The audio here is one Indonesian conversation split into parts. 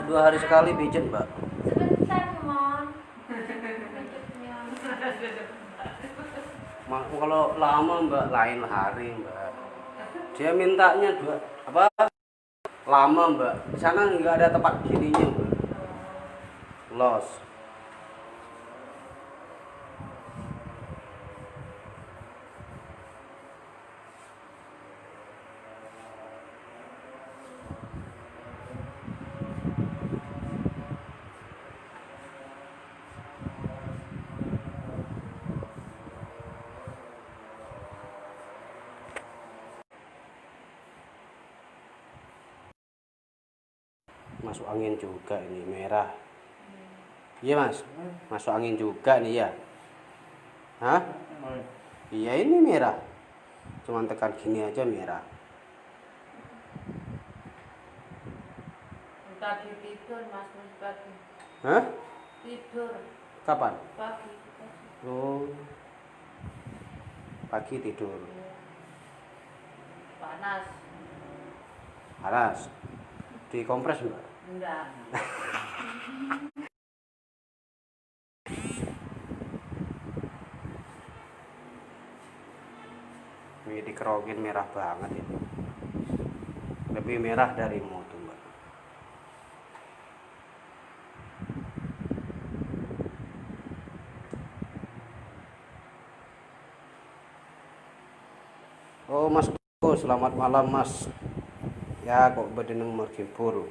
2 hari sekali pijet, Mbak. Sebentar, Mon. Kalau lama, Mbak, lain hari, Mbak. Dia mintanya lama, Mbak. Di sana nggak ada tempat gininya, Mbak. Los. Masuk angin juga ini merah. Iya, Mas. Masuk angin juga nih ya. Hah? Iya, ini merah. Cuman tekan gini aja merah. Tadi tidur, Mas, pagi. Hah? Tidur. Kapan? Pagi. Oh. Pagi tidur. Panas. Panas. Dikompres, Mbak? Enggak. Ini dikerogin merah banget ini. Lebih merah dari mutu, Mbak. Oh, Mas. Oh, selamat malam, Mas. Ya, kok bedeneng mergibur.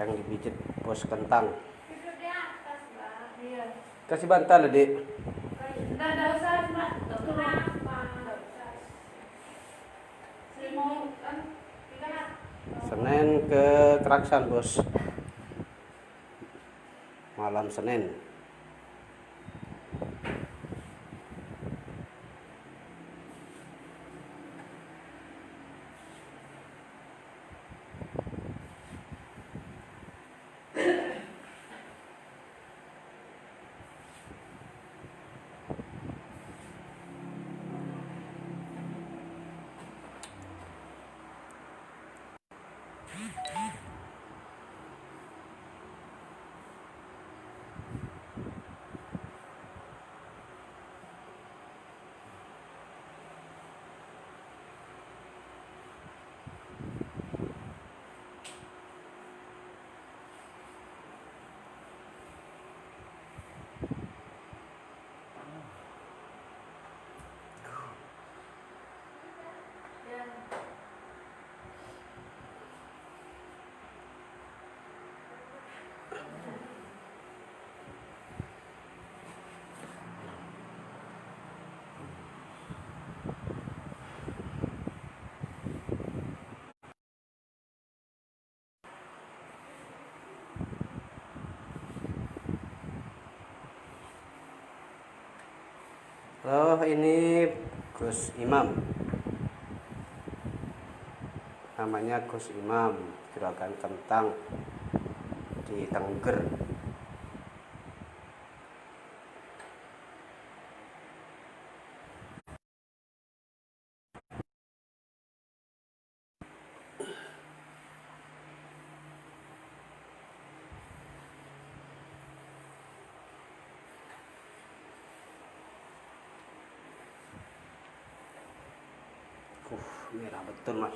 Yang dipijit bos kentang. Tidur di atas, Mbak. Iya. Kasih bantal, Dek. Enggak usah, Mbak. Kenapa? Enggak usah. Saya mau kan kita Senin ke Keraksan, Bos. Malam Senin. Oh, ini Gus Imam. Namanya Gus Imam, Juragan Kentang di Tengger. Merah betul, Mas.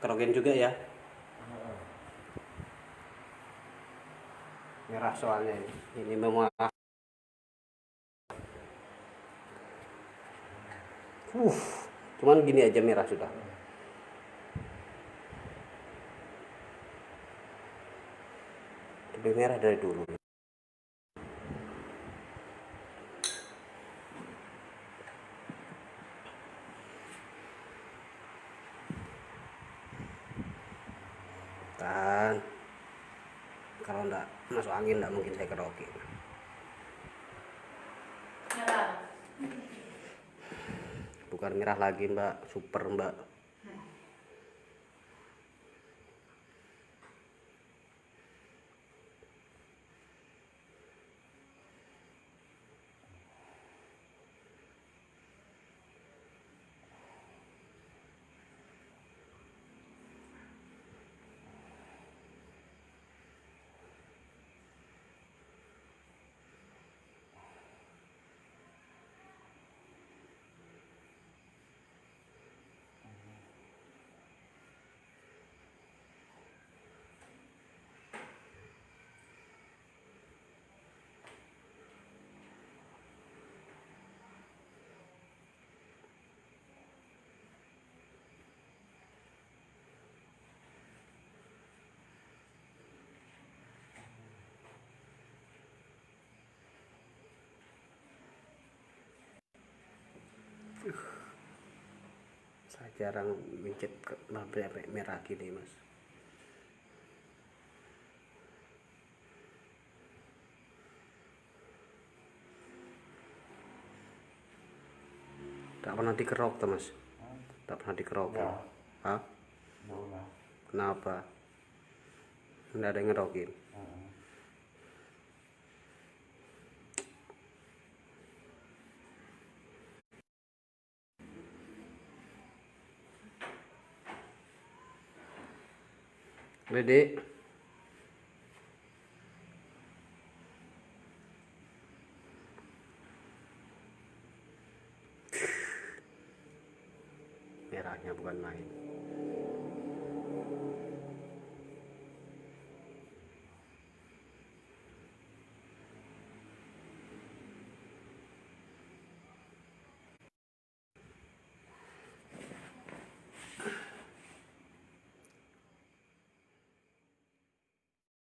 Kerogen juga ya. Merah soalnya ini. Ini memang cuman gini aja merah sudah. Lebih merah dari dulu. Dan kalau enggak masuk angin enggak mungkin saya kerokin. merah. Bukan merah lagi, Mbak, super, Mbak. jarang micet pabrik merah gini mas. Tak pernah dikerok tuh mas? Tak pernah dikerok ya? Hah? Kenapa? Nggak ada yang ngerokin? Dedek, merahnya bukan main.